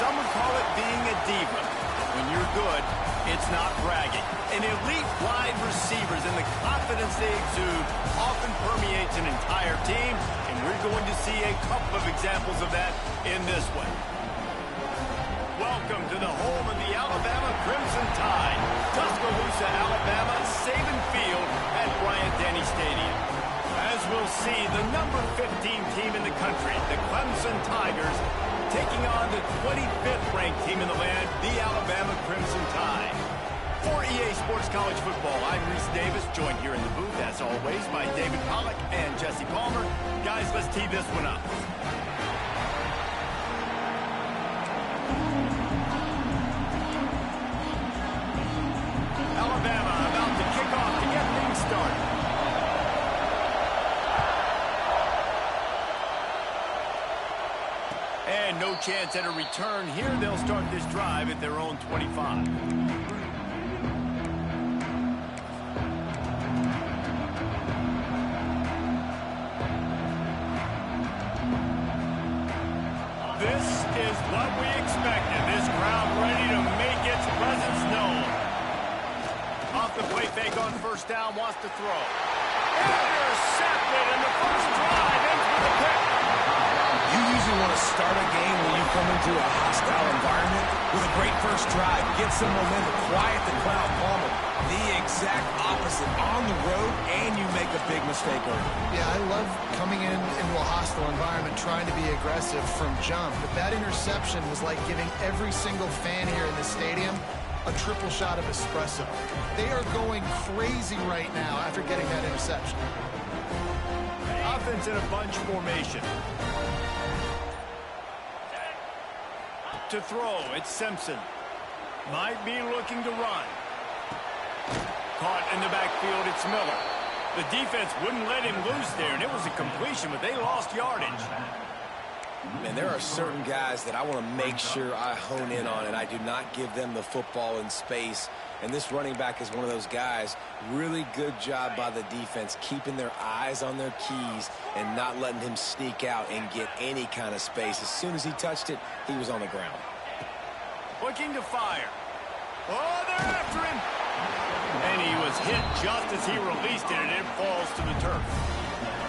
Some would call it being a diva. When you're good, it's not bragging. And elite wide receivers and the confidence they exude often permeates an entire team, and we're going to see a couple of examples of that in this one. Welcome to the home of the Alabama Crimson Tide. Tuscaloosa, Alabama, Saban Field at Bryant-Denny Stadium. As we'll see, the number 15 team in the country, the Clemson Tigers, taking on the 25th ranked team in the land, the Alabama Crimson Tide. For EA Sports College Football, I'm Reese Davis, joined here in the booth, as always, by David Pollack and Jesse Palmer. Guys, let's tee this one up. Alabama about to kick off to get things started. And no chance at a return here. They'll start this drive at their own 25. This is what we expected. This crowd ready to make its presence known. Off the play fake on first down, wants to throw. Intercepted, and the first drive ends with a pick. You usually want to start a game when you come into a hostile environment with a great first drive. Get some momentum, quiet the crowd, calm them. The exact opposite on the road, and you make a big mistake early. Yeah, I love coming into a hostile environment, trying to be aggressive from jump. But that interception was like giving every single fan here in the stadium a triple shot of espresso. They are going crazy right now after getting that interception. Offense in a bunch formation. To throw, it's Simpson. Might be looking to run. Caught in the backfield, it's Miller. The defense wouldn't let him loose there, and it was a completion, but they lost yardage. Man, there are certain guys that I want to make sure I hone in on, and I do not give them the football in space. And this running back is one of those guys. Really good job by the defense, keeping their eyes on their keys and not letting him sneak out and get any kind of space. As soon as he touched it, he was on the ground. Looking to fire. Oh, they're after him. And he was hit just as he released it, and it falls to the turf.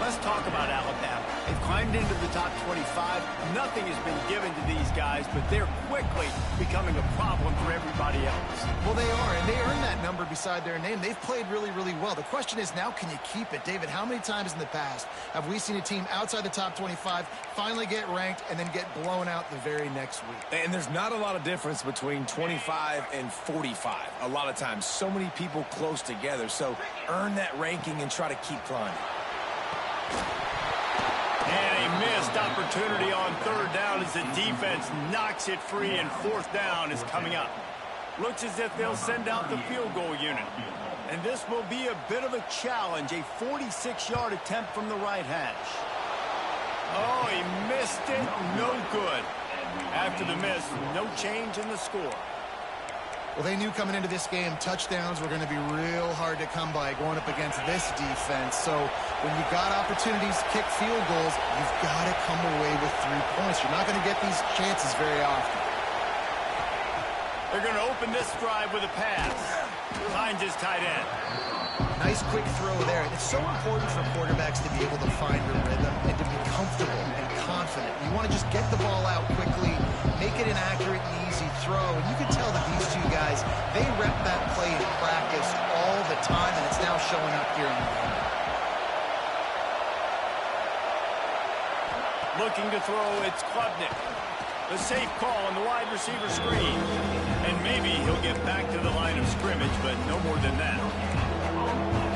Let's talk about Alabama. They've climbed into the top 25. Nothing has been given to these guys, but they're quickly becoming a problem for everybody else. Well, they are, and they earned that number beside their name. They've played really, really well. The question is now, can you keep it? David, how many times in the past have we seen a team outside the top 25 finally get ranked and then get blown out the very next week? And there's not a lot of difference between 25 and 45. A lot of times, so many people close together. So earn that ranking and try to keep climbing. And a missed opportunity on third down as the defense knocks it free, and fourth down is coming up. Looks as if they'll send out the field goal unit. And this will be a bit of a challenge, a 46-yard attempt from the right hash. Oh, he missed it. No good. After the miss, no change in the score. Well, they knew coming into this game, touchdowns were going to be real hard to come by going up against this defense. So when you've got opportunities to kick field goals, you've got to come away with 3 points. You're not going to get these chances very often. They're going to open this drive with a pass. Finds his tight end. Nice quick throw there. It's so important for quarterbacks to be able to find a rhythm and to be comfortable and confident. You want to just get the ball out quickly, make it an accurate and easy throw. And you can tell that these two guys, they rep that play in practice all the time, and it's now showing up here in the game. Looking to throw, it's Klubnik. The safe call on the wide receiver screen. And maybe he'll get back to the line of scrimmage, but no more than that.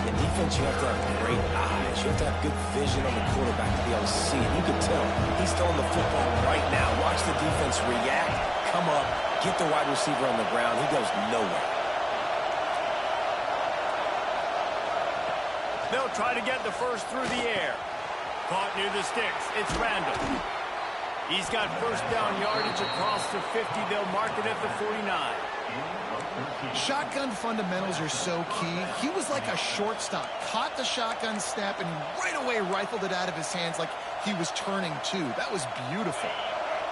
In defense, you have to have great eyes. You have to have good vision on the quarterback to be able to see it. You can tell he's throwing the football right now. Watch the defense react, come up, get the wide receiver on the ground. He goes nowhere. They'll try to get the first through the air. Caught near the sticks. It's Randall. He's got first down yardage across the 50. They'll mark it at the 49. Shotgun fundamentals are so key. He was like a shortstop. Caught the shotgun snap and right away rifled it out of his hands like he was turning two. That was beautiful.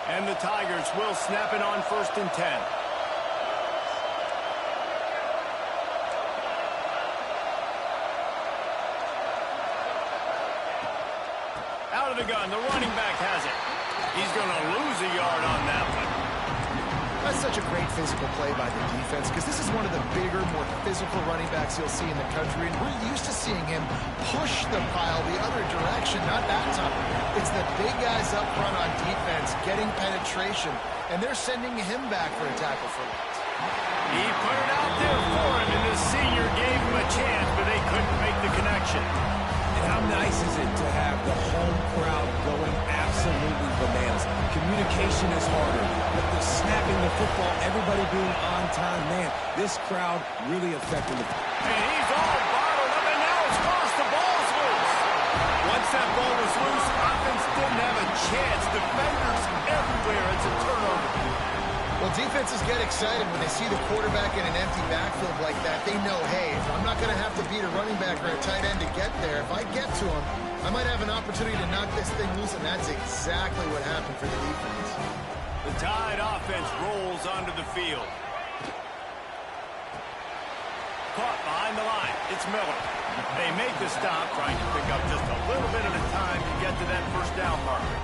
And the Tigers will snap it on 1st and 10. Out of the gun, the running back has it. He's going to lose a yard on that one. That's such a great physical play by the defense because this is one of the bigger, more physical running backs you'll see in the country, and we're used to seeing him push the pile the other direction, not that time. It's the big guys up front on defense getting penetration, and they're sending him back for a tackle for loss. He put it out there for him, and the senior gave him a chance, but they couldn't make the connection. And how nice is it to have the home crowd going absolutely bananas? Communication is harder, but the snapping the football, everybody being on time, man, this crowd really affected the... And he's all bottled up, and now it's crossed. The ball's loose. Once that ball was loose, offense didn't have a chance. Defenders everywhere. It's a turnover. Well, defenses get excited when they see the quarterback in an empty backfield like that. They know, hey, if I'm not going to have to beat a running back or a tight end to get there, if I get to him, I might have an opportunity to knock this thing loose, and that's exactly what happened for the defense. The Tide offense rolls onto the field. Caught behind the line. It's Miller. They make the stop, trying to pick up just a little bit at a time to get to that 1st down marker.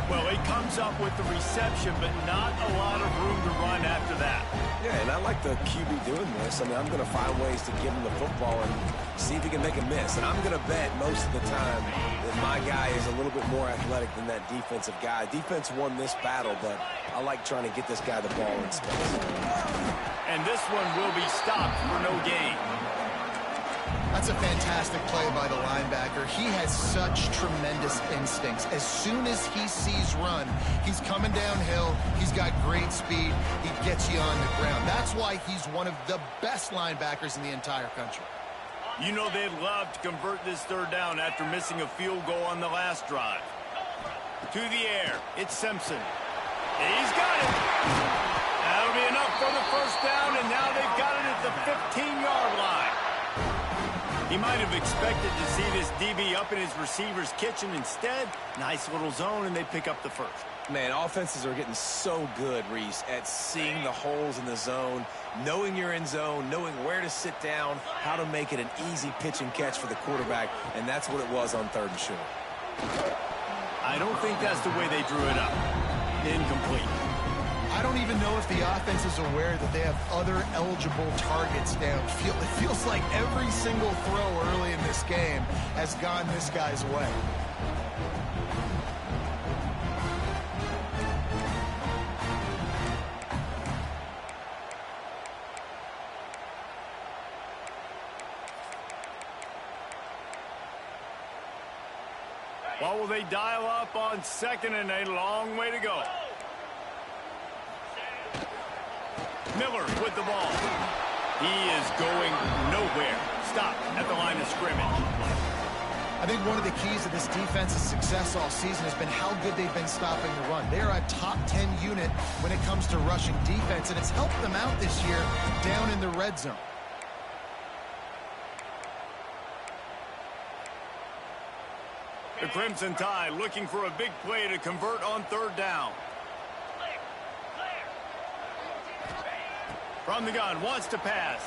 Well, he comes up with the reception, but not a lot of room to run after that. Yeah, and I like the QB doing this. I mean, I'm going to find ways to give him the football and see if he can make a miss. And I'm going to bet most of the time that my guy is a little bit more athletic than that defensive guy. Defense won this battle, but I like trying to get this guy the ball in space. And this one will be stopped for no gain. That's a fantastic play by the linebacker. He has such tremendous instincts. As soon as he sees run, he's coming downhill. He's got great speed. He gets you on the ground. That's why he's one of the best linebackers in the entire country. You know they'd love to convert this 3rd down after missing a field goal on the last drive. To the air, it's Simpson. He's got it. That'll be enough for the 1st down, and now they've got it at the 15-yard line. He might have expected to see this DB up in his receiver's kitchen. Instead, nice little zone, and they pick up the 1st. Man, offenses are getting so good, Reese, at seeing the holes in the zone, knowing you're in zone, knowing where to sit down, how to make it an easy pitch and catch for the quarterback, and that's what it was on 3rd and short. I don't think that's the way they drew it up. Incomplete. I don't even know if the offense is aware that they have other eligible targets downfield. It feels like every single throw early in this game has gone this guy's way. What will they dial up on 2nd and a long way to go? Miller with the ball. He is going nowhere. Stop at the line of scrimmage. I think one of the keys to this defense's success all season has been how good they've been stopping the run. They are a top 10 unit when it comes to rushing defense, and it's helped them out this year down in the red zone. The Crimson Tide looking for a big play to convert on 3rd down. From the gun, wants to pass.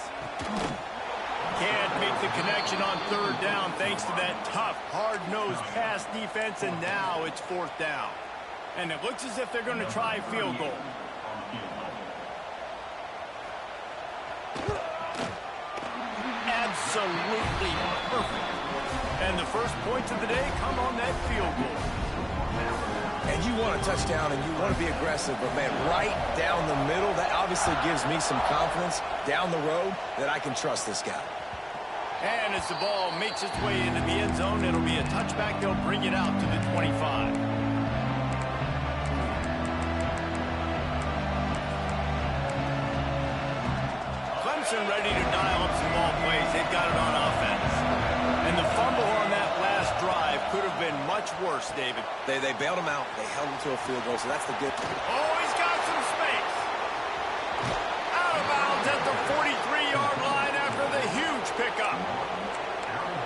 Can't make the connection on 3rd down thanks to that tough, hard-nosed pass defense, and now it's 4th down. And it looks as if they're going to try a field goal. Absolutely perfect. And the first points of the day come on that field goal. And you want a touchdown and you want to be aggressive, but man, right down the middle, that obviously gives me some confidence down the road that I can trust this guy. And as the ball makes its way into the end zone, it'll be a touchback. They'll bring it out to the 25. Clemson ready to dial up some ball plays. They've got it on offense. And the fumble on that last drive could have been much worse, David. They bailed him out. They held him to a field goal, so that's the good thing. Oh, he's got some space. Out of bounds at the 43-yard line after the huge pickup.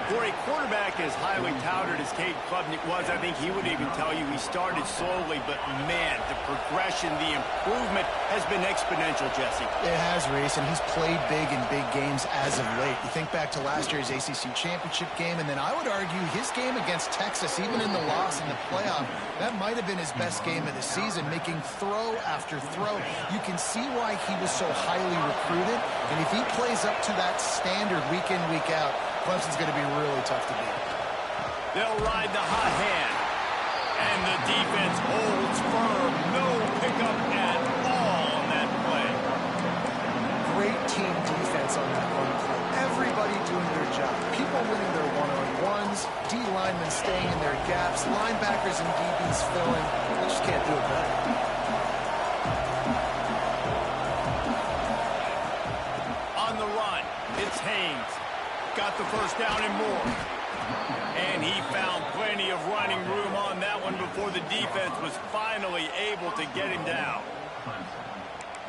For a quarterback as highly touted as Cade Klubnik was, I think he would even tell you he started slowly, but man, the progression, the improvement has been exponential, Jesse. It has, Reese, and he's played big in big games as of late. You think back to last year's ACC championship game, and then I would argue his game against Texas, even in the loss in the playoff, that might have been his best game of the season, making throw after throw. You can see why he was so highly recruited, and if he plays up to that standard week in, week out, Clemson's going to be really tough to beat. They'll ride the hot hand. And the defense holds firm. No pickup at all on that play. Great team defense on that one play. Everybody doing their job. People winning their one-on-ones. D linemen staying in their gaps. Linebackers and DBs filling. They just can't do it better. On the run, it's Haynes. Got the first down and more. And he found plenty of running room on that one before the defense was finally able to get him down.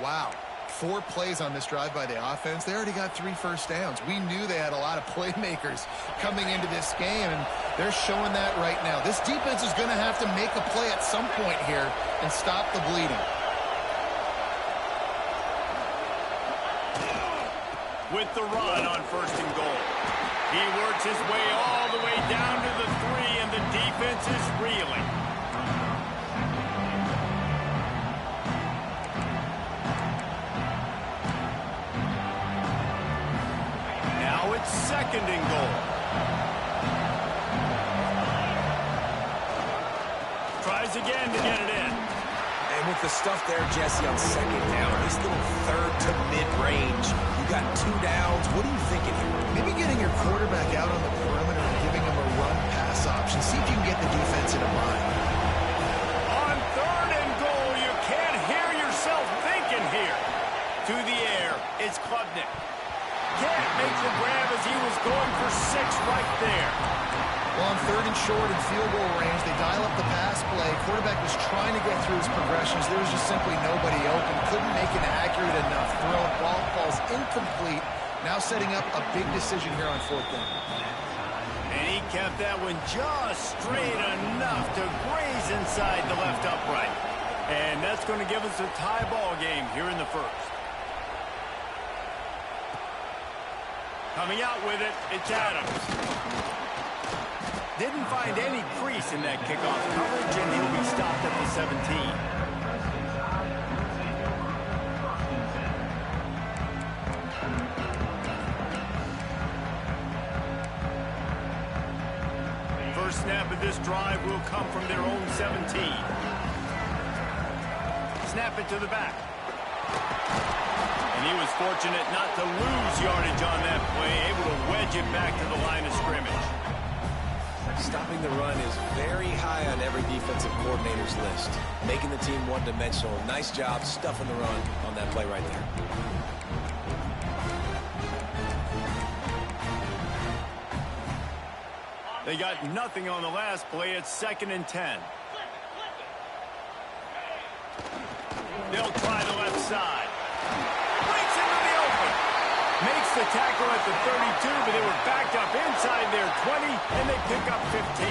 Wow. 4 plays on this drive by the offense. They already got 3 first downs. We knew they had a lot of playmakers coming into this game, and they're showing that right now. This defense is going to have to make a play at some point here and stop the bleeding. With the run on first and goal. He works his way all the way down to the 3, and the defense is reeling. Now it's second and goal. Tries again to get it in. And with the stuff there, Jesse, on second down, this little third to mid-range, you got 2 downs. What are you thinking here? Maybe getting your quarterback out on the perimeter and giving him a run-pass option. See if you can get the defense in a bind. On third and goal, you can't hear yourself thinking here. To the air, it's Klubnik. Can't make the grab as he was going for 6 right there. Well, on third and short and field goal range, they dial up the pass play. Quarterback was trying to get through his progressions. There was just simply nobody open. Couldn't make an accurate enough throw. Ball falls incomplete. Now setting up a big decision here on 4th down. And he kept that one just straight enough to graze inside the left upright. And that's going to give us a tie ball game here in the first. Coming out with it, it's Adams. Didn't find any crease in that kickoff coverage, and he'll be stopped at the 17. First snap of this drive will come from their own 17. Snap it to the back. And he was fortunate not to lose yardage on that play, able to wedge it back to the line of scrimmage. Stopping the run is very high on every defensive coordinator's list. Making the team one-dimensional. Nice job stuffing the run on that play right there. They got nothing on the last play. It's 2nd and 10. They'll try the left side. Breaks into the open. Makes the tackle at the 32, but they were backed up inside their 20, and they pick up 15.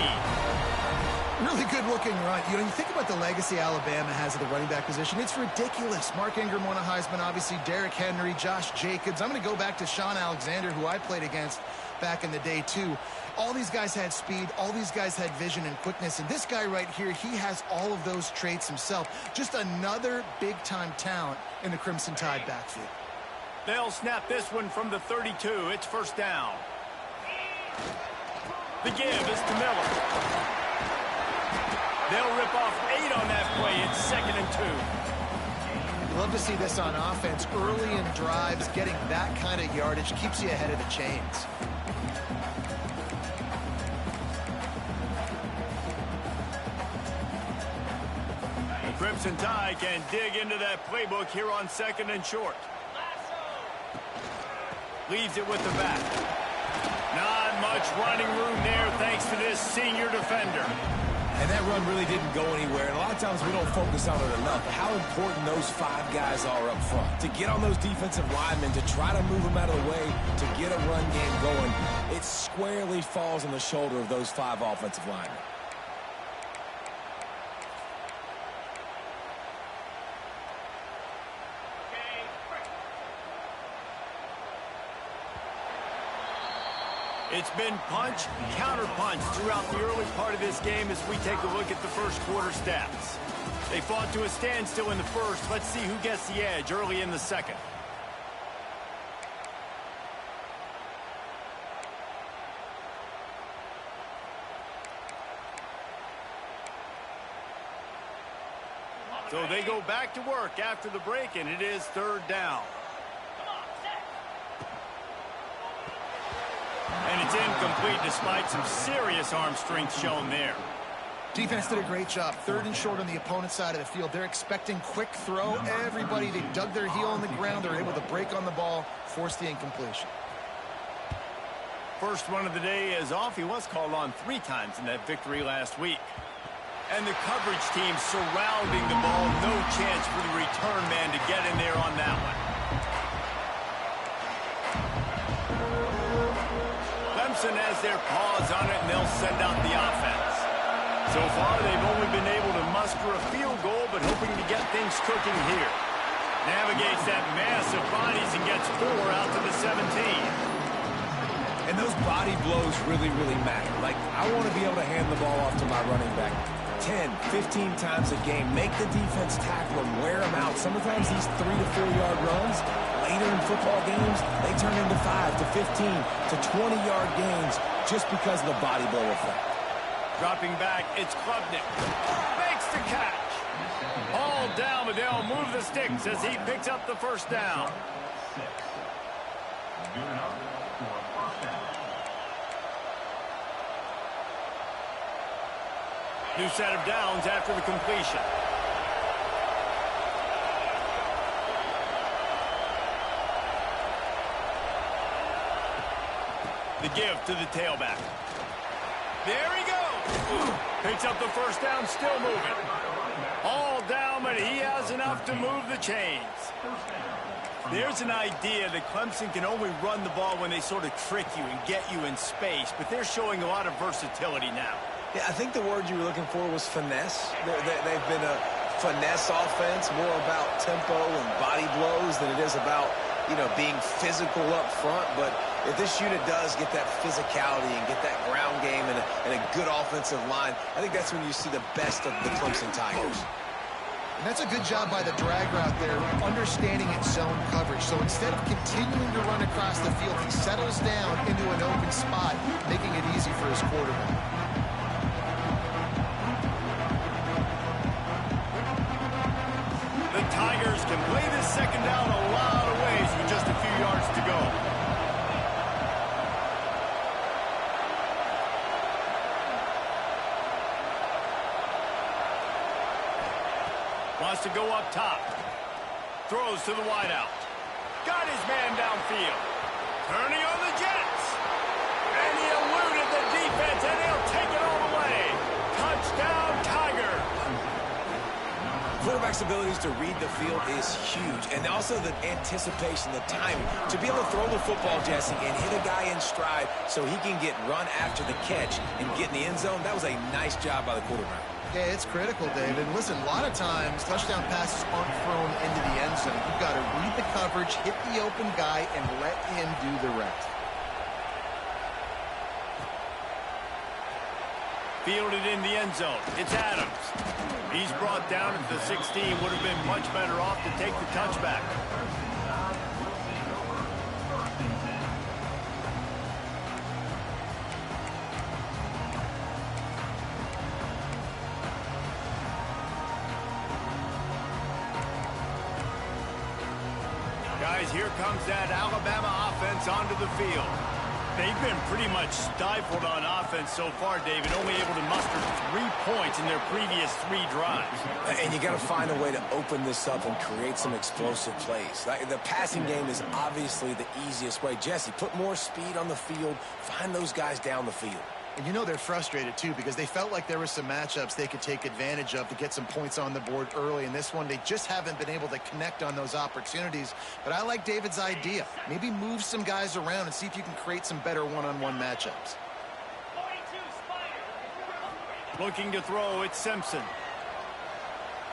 Really good-looking run. You know, you think about the legacy Alabama has at the running back position. It's ridiculous. Mark Ingram won a Heisman, obviously. Derrick Henry, Josh Jacobs. I'm going to go back to Sean Alexander, who I played against back in the day, too. All these guys had speed. All these guys had vision and quickness. And this guy right here, he has all of those traits himself. Just another big-time talent in the Crimson Tide backfield. They'll snap this one from the 32. It's first down. The give is to Miller. They'll rip off 8 on that play. It's 2nd and 2. You love to see this on offense. Early in drives, getting that kind of yardage keeps you ahead of the chains. The Crimson Tide can dig into that playbook here on 2nd and short. Leaves it with the back. Not much running room there thanks to this senior defender. And that run really didn't go anywhere. And a lot of times we don't focus on it enough. How important those 5 guys are up front. To get on those defensive linemen, to try to move them out of the way, to get a run game going, it squarely falls on the shoulder of those 5 offensive linemen. It's been punch, counter-punch throughout the early part of this game as we take a look at the first quarter stats. They fought to a standstill in the first. Let's see who gets the edge early in the second. So they go back to work after the break, and it is 3rd down. And it's incomplete despite some serious arm strength shown there. Defense did a great job. 3rd and short on the opponent's side of the field. They're expecting quick throw. Everybody, they dug their heel on the ground. They're able to break on the ball, force the incompletion. First one of the day is off. He was called on 3 times in that victory last week. And the coverage team surrounding the ball. No chance for the return man to get in there on that one. Clemson has their paws on it, and they'll send out the offense. So far, they've only been able to muster a field goal, but hoping to get things cooking here. Navigates that mass of bodies and gets 4 out to the 17. And those body blows really, really matter. Like, I want to be able to hand the ball off to my running back 10, 15 times a game. Make the defense tackle them, wear them out. Sometimes these 3 to 4 yard runs, later in football games, they turn into 5 to 15 to 20-yard gains just because of the body blow effect. Dropping back, it's Klubnik. Makes the catch. All down, but they'll move the sticks as he picks up the first down. New set of downs after the completion. The give to the tailback. There he goes. Picks up the first down, still moving. All down, but he has enough to move the chains. There's an idea that Clemson can only run the ball when they sort of trick you and get you in space, but they're showing a lot of versatility now. Yeah, I think the word you were looking for was finesse. They've been a finesse offense, more about tempo and body blows than it is about, being physical up front. But if this unit does get that physicality and get that ground game and a good offensive line, I think that's when you see the best of the Clemson Tigers. And that's a good job by the drag route there, understanding its zone coverage. So instead of continuing to run across the field, he settles down into an open spot, making it easy for his quarterback. The Tigers can play this second down a lot of ways with just a few yards to go. Wants to go up top. Throws to the wideout. Got his man downfield. Turning on the Jets. And he eluded the defense, and he'll take it all the way. Touchdown, Tigers. Quarterback's abilities to read the field is huge, and also the anticipation, the timing. To be able to throw the football, Jesse, and hit a guy in stride so he can get run after the catch and get in the end zone, that was a nice job by the quarterback. Yeah, it's critical, David. Listen, a lot of times touchdown passes aren't thrown into the end zone. You've got to read the coverage, hit the open guy, and let him do the rest. Fielded in the end zone. It's Adams. He's brought down at the 16. Would have been much better off to take the touchback. Guys, here comes that Alabama offense onto the field. They've been pretty much stifled on offense so far, David, only able to muster 3 points in their previous 3 drives. And you got to find a way to open this up and create some explosive plays. The passing game is obviously the easiest way. Jesse, put more speed on the field. Find those guys down the field. And you know they're frustrated, too, because they felt like there were some matchups they could take advantage of to get some points on the board early. In this one, they just haven't been able to connect on those opportunities. But I like David's idea. Maybe move some guys around and see if you can create some better one-on-one matchups. Looking to throw, it's Simpson.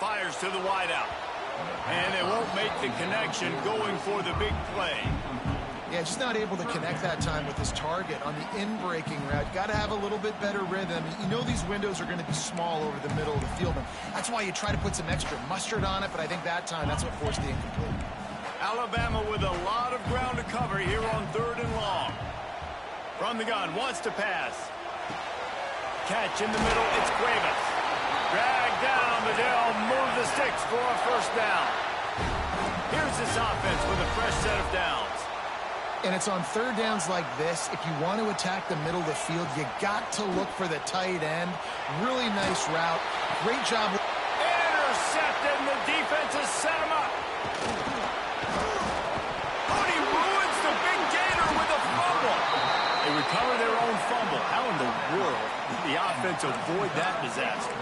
Fires to the wideout. And they won't make the connection going for the big play. Yeah, just not able to connect that time with his target on the in-breaking route. Got to have a little bit better rhythm. You know these windows are going to be small over the middle of the field, and that's why you try to put some extra mustard on it, but I think that time that's what forced the incomplete. Alabama with a lot of ground to cover here on 3rd and long. From the gun, wants to pass. Catch in the middle, it's Cuevas. Drag down, but they'll move the sticks for a first down. Here's this offense with a fresh set of downs. And it's on 3rd downs like this. If you want to attack the middle of the field, you got to look for the tight end. Really nice route. Great job. Intercepted, and the defense has set him up. Cody ruins the big gator with a fumble. They recover their own fumble. How in the world did the offense avoid that disaster?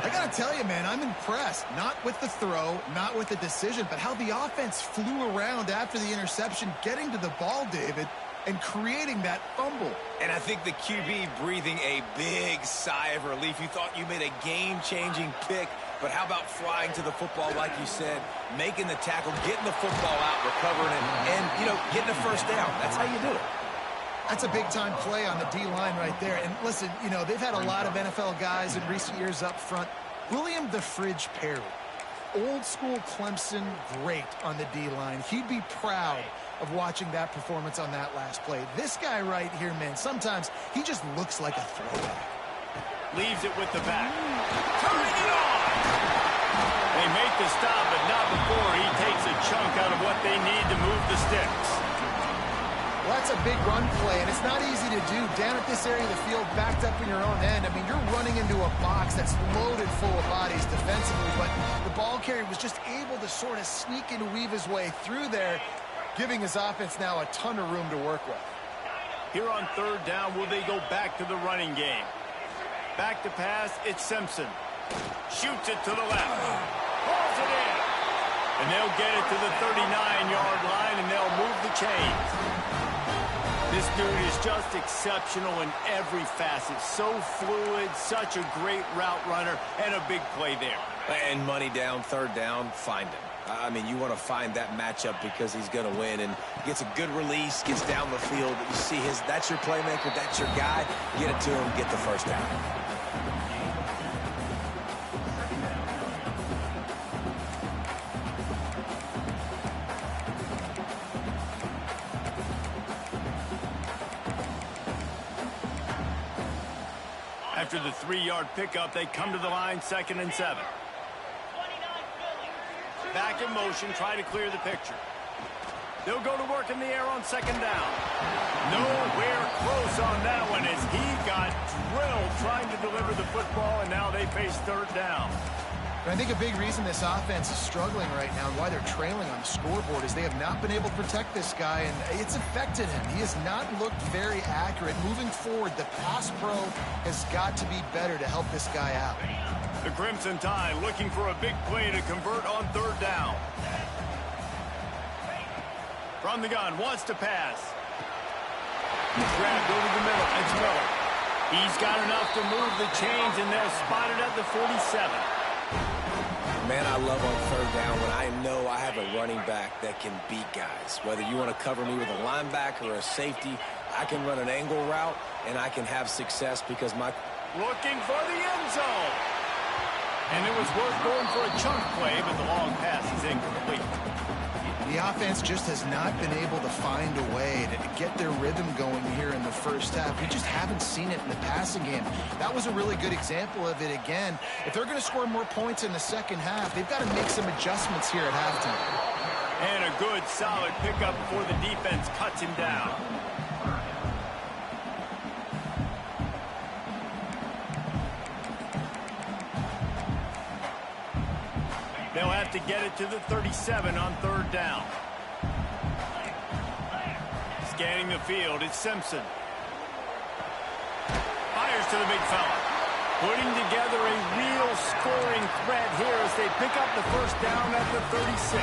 I got to tell you, man, I'm impressed. Not with the throw, not with the decision, but how the offense flew around after the interception, getting to the ball, David, and creating that fumble. And I think the QB breathing a big sigh of relief. You thought you made a game-changing pick, but how about flying to the football, like you said, making the tackle, getting the football out, recovering it, and, you know, getting a first down. That's how you do it. That's a big-time play on the D-line right there. And listen, you know, they've had a lot of NFL guys in recent years up front. William the Fridge Perry, old-school Clemson great on the D-line. He'd be proud of watching that performance on that last play. This guy right here, man, sometimes he just looks like a throwback. Leaves it with the back. Turning it on! They make the stop, but not before he takes a chunk out of what they need to move the sticks. Well, that's a big run play, and it's not easy to do. Down at this area of the field, backed up in your own end. I mean, you're running into a box that's loaded full of bodies defensively, but the ball carrier was just able to sort of sneak and weave his way through there, giving his offense now a ton of room to work with. Here on 3rd down, will they go back to the running game? Back to pass, it's Simpson. Shoots it to the left. Pulls it in. And they'll get it to the 39-yard line, and they'll move the chains. This dude is just exceptional in every facet. So fluid, such a great route runner, and a big play there. And money down, 3rd down, find him. I mean, you want to find that matchup because he's going to win, and gets a good release, gets down the field. You see that's your playmaker, that's your guy. Get it to him, get the first down. After the 3-yard pickup, they come to the line, 2nd and 7. Back in motion, try to clear the picture. They'll go to work in the air on 2nd down. Nowhere close on that one as he got drilled trying to deliver the football, and now they face 3rd down. And I think a big reason this offense is struggling right now and why they're trailing on the scoreboard is they have not been able to protect this guy, and it's affected him. He has not looked very accurate. Moving forward, the pass pro has got to be better to help this guy out. The Crimson Tide looking for a big play to convert on 3rd down. From the gun, wants to pass. Grabbed over the middle, it's Miller. He's got enough to move the chains, and they'll spot it at the 47. Man, I love on 3rd down when I know I have a running back that can beat guys. Whether you want to cover me with a linebacker or a safety, I can run an angle route, and I can have success because my... Looking for the end zone. And it was worth going for a chunk play, but the long pass is incomplete. The offense just has not been able to find a way to get their rhythm going here in the first half. We just haven't seen it in the passing game. That was a really good example of it again. If they're going to score more points in the second half, they've got to make some adjustments here at halftime. And a good, solid pickup before the defense cuts him down. They'll have to get it to the 37 on 3rd down. Scanning the field, it's Simpson. to the big fella. Putting together a real scoring threat here as they pick up the first down at the 36.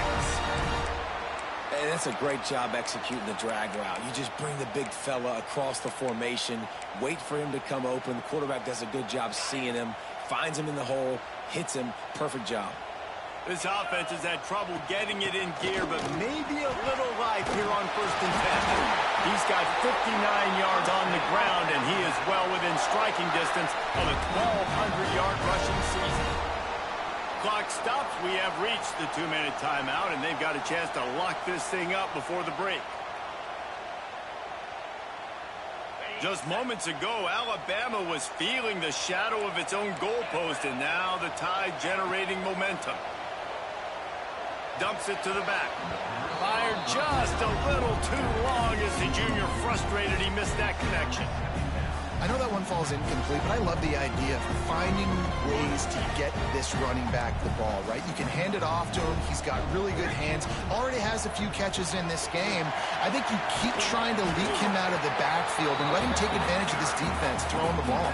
And that's a great job executing the drag route. You just bring the big fella across the formation, wait for him to come open. The quarterback does a good job seeing him, finds him in the hole, hits him. Perfect job. This offense has had trouble getting it in gear, but maybe a little life here on 1st and 10. He's got 59 yards on the ground, and he is well within striking distance of a 1,200-yard rushing season. Clock stops. We have reached the 2-minute timeout, and they've got a chance to lock this thing up before the break. Just moments ago, Alabama was feeling the shadow of its own goalpost, and now the Tide generating momentum. Dumps it to the back. Fired just a little too long as the junior frustrated he missed that connection. I know that one falls incomplete, but I love the idea of finding ways to get this running back the ball, right? You can hand it off to him. He's got really good hands. Already has a few catches in this game. I think you keep trying to leak him out of the backfield and let him take advantage of this defense throwing the ball.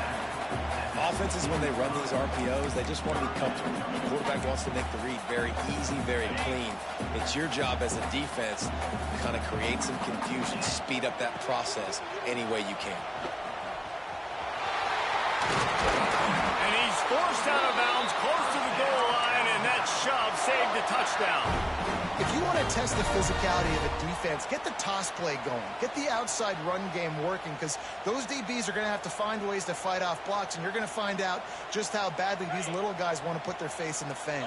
Offenses, when they run these RPOs, they just want to be comfortable. The quarterback wants to make the read very easy, very clean. It's your job as a defense to kind of create some confusion, speed up that process any way you can. And he's forced out of bounds close to the goal line, and that shove saved a touchdown. If you want to test the physicality of a defense, get the toss play going. Get the outside run game working, because those DBs are going to have to find ways to fight off blocks, and you're going to find out just how badly these little guys want to put their face in the fan.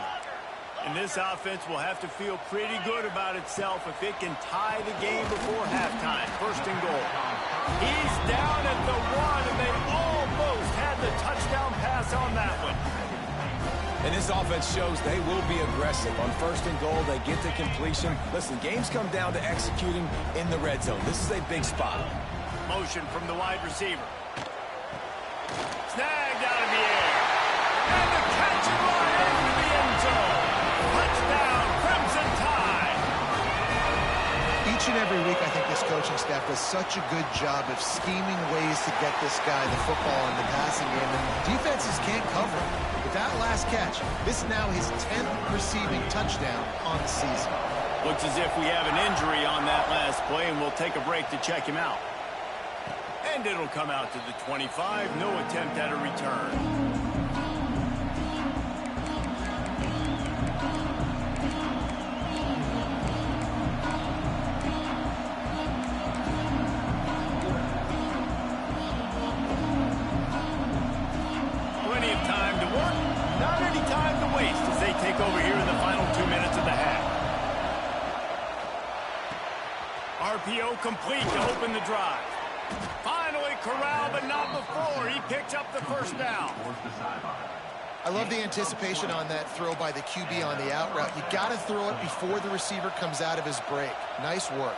And this offense will have to feel pretty good about itself if it can tie the game before halftime. 1st and goal. He's down at the 1, and they almost had the touchdown pass on that one. And this offense shows they will be aggressive. On 1st and goal, they get to completion. Listen, games come down to executing in the red zone. This is a big spot. Motion from the wide receiver. Snagged out of the air. And the catch and run into the end zone. Touchdown, Crimson Tide. Each and every week, I think this coaching staff does such a good job of scheming ways to get this guy the football in the passing game, and defenses can't cover it. With that last catch, this is now his 10th receiving touchdown on the season. Looks as if we have an injury on that last play, and we'll take a break to check him out. And it'll come out to the 25. No attempt at a return. Take over here in the final 2 minutes of the half. RPO complete to open the drive. Finally corralled, but not before. He picks up the first down. I love the anticipation on that throw by the QB on the out route. You got to throw it before the receiver comes out of his break. Nice work.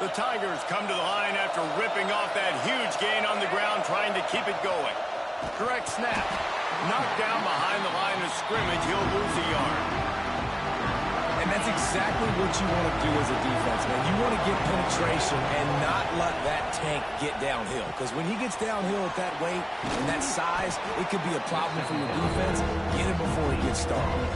The Tigers come to the line after ripping off that huge gain on the ground, trying to keep it going. Correct snap. Knocked down behind the line of scrimmage. He'll lose a yard. And that's exactly what you want to do as a defense, man. You want to get penetration and not let that tank get downhill. Because when he gets downhill at that weight and that size, it could be a problem for your defense. Get him before he gets started.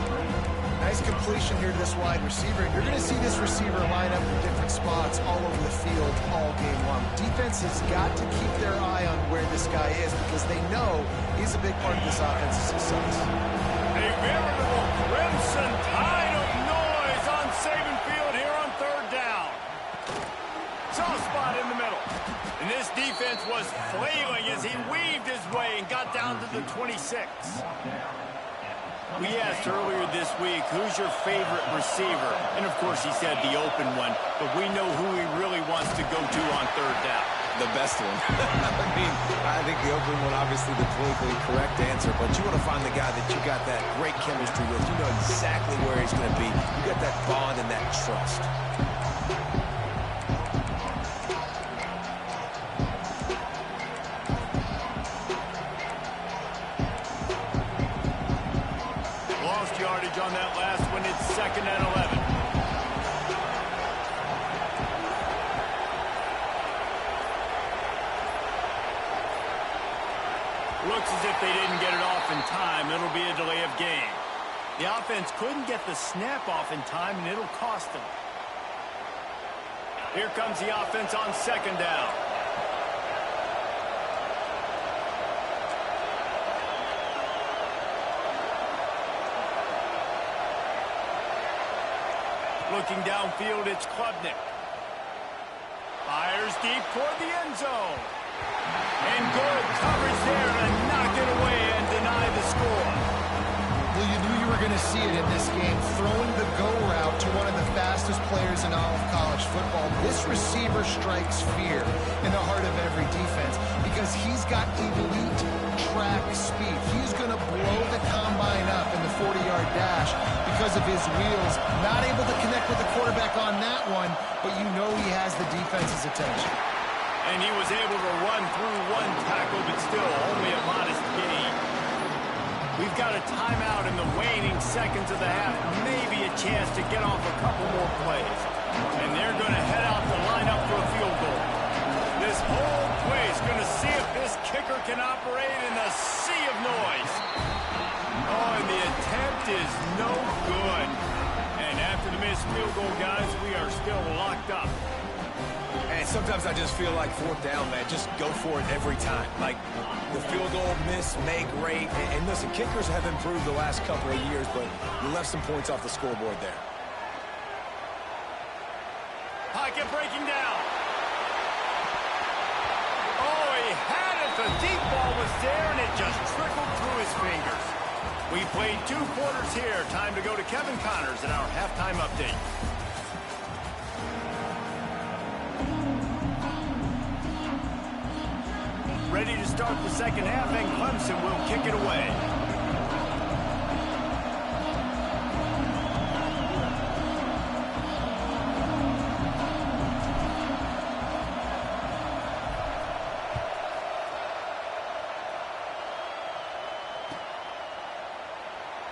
Nice completion here to this wide receiver. And you're going to see this receiver line up in different spots all over the field all game long. Defense has got to keep their eye on where this guy is, because they know he's a big part of this offense's success. A veritable Crimson Tide of noise on Saban Field here on 3rd down. Soft spot in the middle. And this defense was flailing as he weaved his way and got down to the 26. We asked earlier this week, who's your favorite receiver? And, of course, he said the open one. But we know who he really wants to go to on 3rd down. The best one. I think the open one, obviously, the politically correct answer. But you want to find the guy that you got that great chemistry with. You know exactly where he's going to be. You got that bond and that trust. Yardage on that last one. It's 2nd and 11. Looks as if they didn't get it off in time. It'll be a delay of game. The offense couldn't get the snap off in time, and it'll cost them. Here comes the offense on second down. Looking downfield, it's Klubnik. Fires deep toward the end zone. And good coverage there to knock it away and deny the score. Well, you knew you were going to see it in this game. Throwing the go route to one of the fastest players in all of college football. This receiver strikes fear in the heart of every defense because he's got elite track speed. He's going to blow the combine up in the 40-yard dash because of his wheels. Not able to connect with the quarterback on that one, but you know he has the defense's attention. And he was able to run through one tackle, but still only a modest gain. We've got a timeout in the waning seconds of the half. Maybe a chance to get off a couple more plays. And they're going to head out to line up for a field goal. This whole place going to see if this kicker can operate in the sea of noise. Oh, and the attempt is no good. And after the missed field goal, guys, we are still locked up. And sometimes I just feel like fourth down, man. Just go for it every time. Like the field goal, miss, make, great. And listen, kickers have improved the last couple of years, but you left some points off the scoreboard there. Pocket breaking down. Oh, he had it. The deep ball was there, and it just trickled through his fingers. We played 2 quarters here. Time to go to Kevin Connors in our halftime update. Ready to start the second half, and Clemson will kick it away.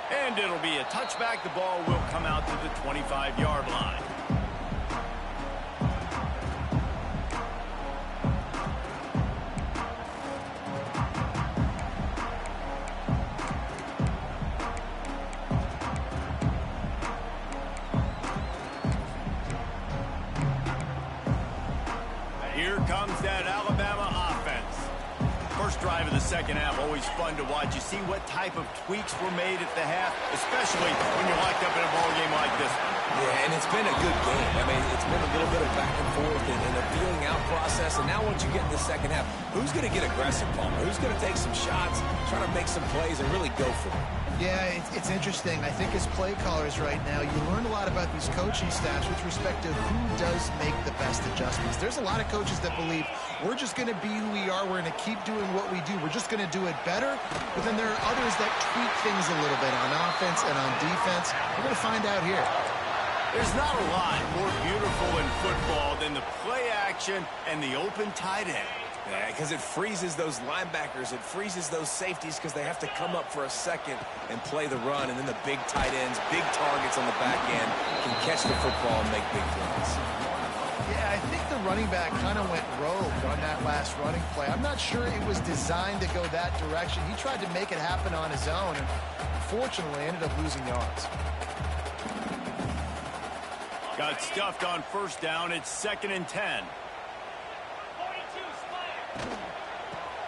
And it'll be a touchback. The ball will come out to the 25-yard line. Here comes that Alabama offense. First drive of the second half, always fun to watch. You see what type of tweaks were made at the half, especially when you're locked up in a ball game like this one. Yeah, and it's been a good game. I mean, it's been a little bit of back and forth and a feeling out process. And now once you get in the second half, who's going to get aggressive, Palmer? Who's going to take some shots, try to make some plays, and really go for it? Yeah, it's interesting. I think as play callers right now, you learn a lot about these coaching staffs with respect to who does make the best adjustments. There's a lot of coaches that believe we're just going to be who we are. We're going to keep doing what we do. We're just going to do it better. But then there are others that tweak things a little bit on offense and on defense. We're going to find out here. There's not a lot more beautiful in football than the play action and the open tight end. Yeah, because it freezes those linebackers. It freezes those safeties because they have to come up for a second and play the run. And then the big tight ends, big targets on the back end can catch the football and make big plays. Yeah, I think the running back kind of went rogue on that last running play. I'm not sure it was designed to go that direction. He tried to make it happen on his own and unfortunately ended up losing yards. Got stuffed on first down. It's 2nd and 10.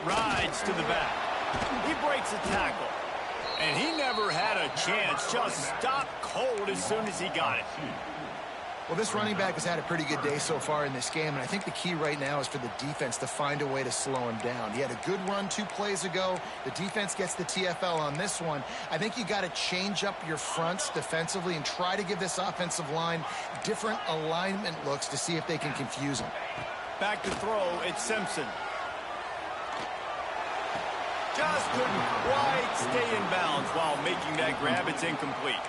Rides to the back. He breaks a tackle. And he never had a chance. Just stopped cold as soon as he got it. Well, this running back has had a pretty good day so far in this game, and I think the key right now is for the defense to find a way to slow him down. He had a good run 2 plays ago. The defense gets the TFL on this one. I think you got to change up your fronts defensively and try to give this offensive line different alignment looks to see if they can confuse him. Back to throw, it's Simpson. Just couldn't quite stay in bounds while making that grab. It's incomplete.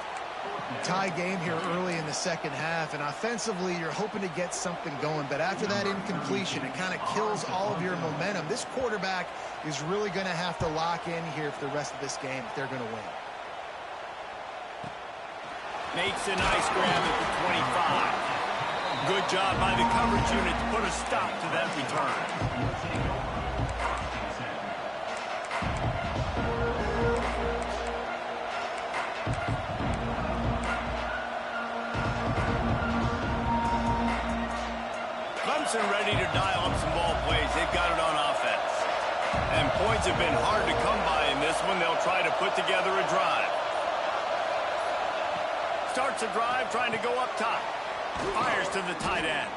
Tie game here early in the second half, and offensively you're hoping to get something going, but after that incompletion it kind of kills all of your momentum. This quarterback is really going to have to lock in here for the rest of this game if they're going to win. Makes a nice grab at the 25. Good job by the coverage unit to put a stop to that return. Clemson ready to dial up some ball plays. They've got it on offense. And points have been hard to come by in this one. They'll try to put together a drive. Starts a drive trying to go up top. Fires to the tight end.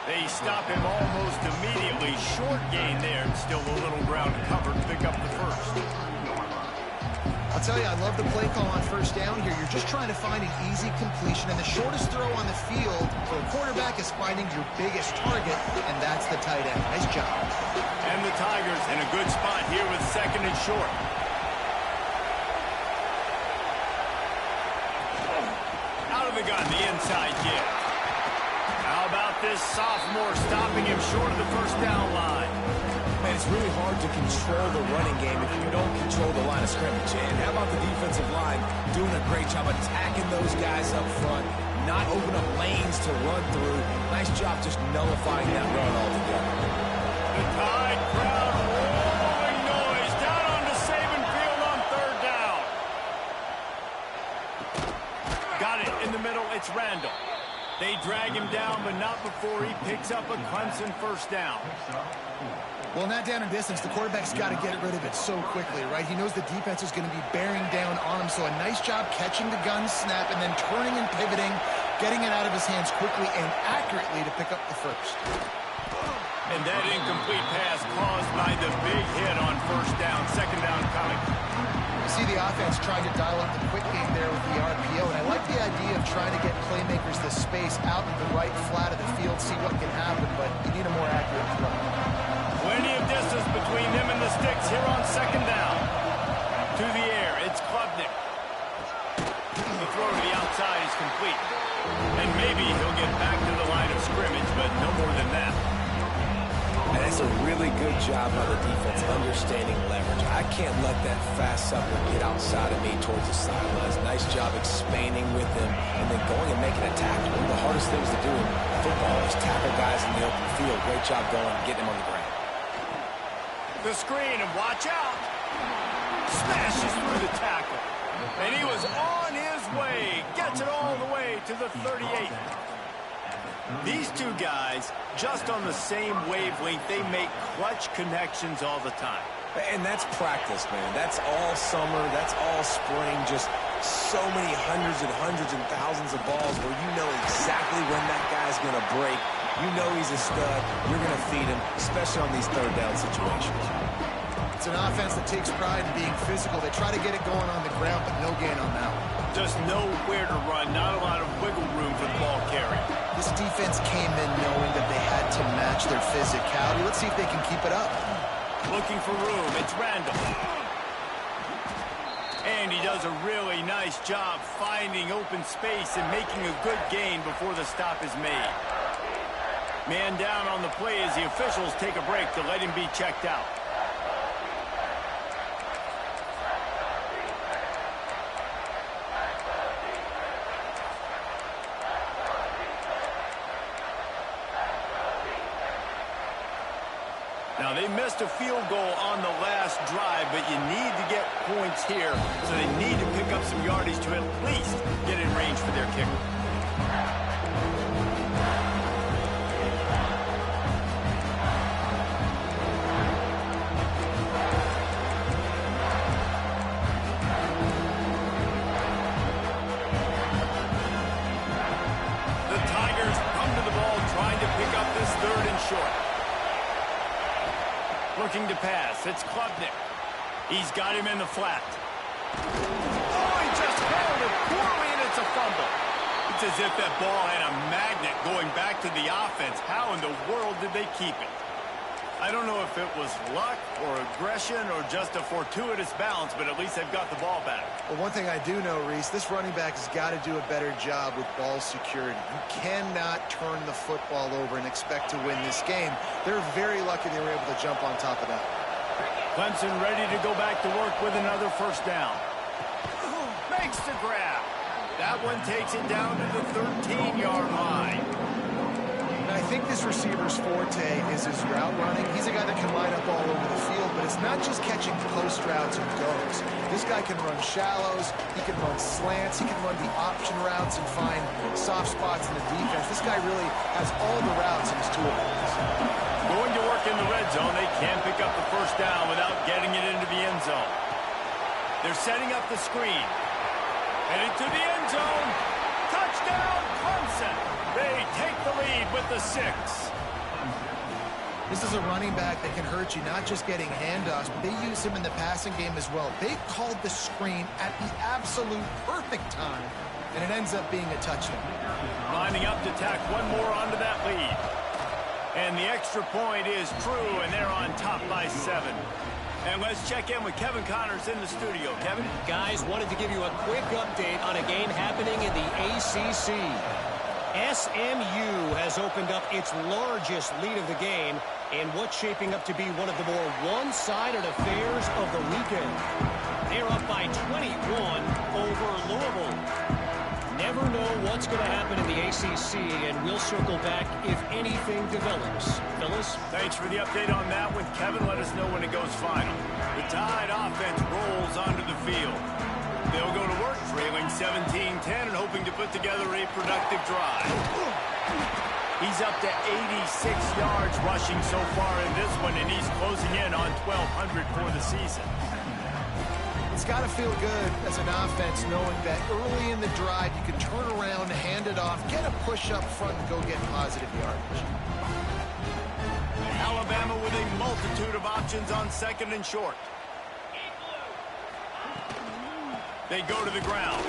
They stop him almost immediately. Short gain there, and still a little ground to cover to pick up the first. I'll tell you, I love the play call on first down here. You're just trying to find an easy completion, and the shortest throw on the field for a quarterback is finding your biggest target, and that's the tight end. Nice job. And the Tigers in a good spot here with second and short. Out of the gun, the inside kick. How about this sophomore stopping him short of the first down line? Man, it's really hard to control the running game if you don't control the line of scrimmage. And how about the defensive line doing a great job attacking those guys up front, not open up lanes to run through. Nice job just nullifying that run altogether. The Tide crowd rolling noise down onto Saban Field on third down. Got it in the middle. It's Randall. They drag him down, but not before he picks up a Clemson first down. Well, in that down and distance, the quarterback's got to get rid of it so quickly, right? He knows the defense is going to be bearing down on him, so a nice job catching the gun snap and then turning and pivoting, getting it out of his hands quickly and accurately to pick up the first. And that incomplete pass caused by the big hit on first down. Second down coming. You see the offense trying to dial up the quick game there with the RPO, and I like the idea of trying to get playmakers the space out in the right flat of the field, see what can happen, but you need a more accurate throw. Plenty of distance between them and the sticks here on second down. To the air, it's Klubnik. The throw to the outside is complete. And maybe he'll get back to the line of scrimmage, but no more than that. And that's a really good job by the defense understanding leverage. I can't let that fast supper get outside of me towards the sidelines. Nice job expanding with him and then going and making a tackle. One of the hardest things to do in football is tackle guys in the open field. Great job going and getting them on the ground. The screen, and watch out. Smashes through the tackle. And he was on his way. Gets it all the way to the 38. These two guys, just on the same wavelength, they make clutch connections all the time. And that's practice, man. That's all summer. That's all spring. Just so many hundreds and thousands of balls where you know exactly when that guy's going to break. You know he's a stud. You're going to feed him, especially on these third down situations. It's an offense that takes pride in being physical. They try to get it going on the ground, but no gain on that one. Just nowhere to run. Not a lot of wiggle room for the ball carry. This defense came in knowing that they had to match their physicality. Let's see if they can keep it up. Looking for room. It's Randall. And he does a really nice job finding open space and making a good gain before the stop is made. Man down on the play as the officials take a break to let him be checked out. Now, they missed a field goal on the last drive, but you need to get points here, so they need to pick up some yardage to at least get in range for their kicker. The Tigers come to the ball trying to pick up this third and short. Looking to pass. It's Klubnik. He's got him in the flat. Oh, he just held it poorly, and it's a fumble. It's as if that ball had a magnet going back to the offense. How in the world did they keep it? I don't know if it was luck or aggression or just a fortuitous bounce, but at least they've got the ball back. Well, one thing I do know, Reese, this running back has got to do a better job with ball security. You cannot turn the football over and expect to win this game. They're very lucky they were able to jump on top of that. Clemson ready to go back to work with another first down. Makes the grab. That one takes it down to the 13-yard line. And I think this receiver's forte is his route running. He's a guy that can line up all over the field, but it's not just catching post routes and goes. This guy can run shallows, he can run slants, he can run the option routes and find soft spots in the defense. This guy really has all the routes in his toolbox. Going to work in the red zone, they can't pick up the first down without getting it into the end zone. They're setting up the screen. Headed to the end zone. Touchdown, Clemson. They take the lead with the 6. This is a running back that can hurt you, not just getting handoffs, but they use him in the passing game as well. They called the screen at the absolute perfect time, and it ends up being a touchdown. Lining up to tack one more onto that lead. And the extra point is true, and they're on top by 7. And let's check in with Kevin Connors in the studio. Kevin? Guys, wanted to give you a quick update on a game happening in the ACC. SMU has opened up its largest lead of the game in what's shaping up to be one of the more one-sided affairs of the weekend. They're up by 21 over Louisville. Never know what's going to happen in the ACC, and we'll circle back if anything develops. Fellas? Thanks for the update on that one, Kevin. Let us know when it goes final. The Tide offense rolls onto the field. They'll go to work trailing 17-10 and hoping to put together a productive drive. He's up to 86 yards rushing so far in this one, and he's closing in on 1,200 for the season. It's got to feel good as an offense knowing that early in the drive you can turn around, hand it off, get a push up front, and go get positive yardage. Alabama with a multitude of options on 2nd and short. They go to the ground.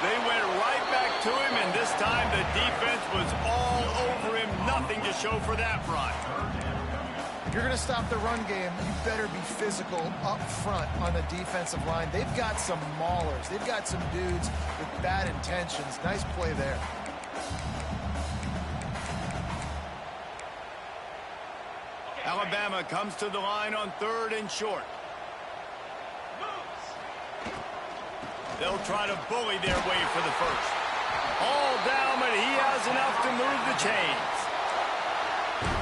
They went right back to him, and this time the defense was all over him. Nothing to show for that run. If you're going to stop the run game, you better be physical up front on the defensive line. They've got some maulers. They've got some dudes with bad intentions. Nice play there. Alabama comes to the line on 3rd and short. They'll try to bully their way for the first. All down, but he has enough to move the chains.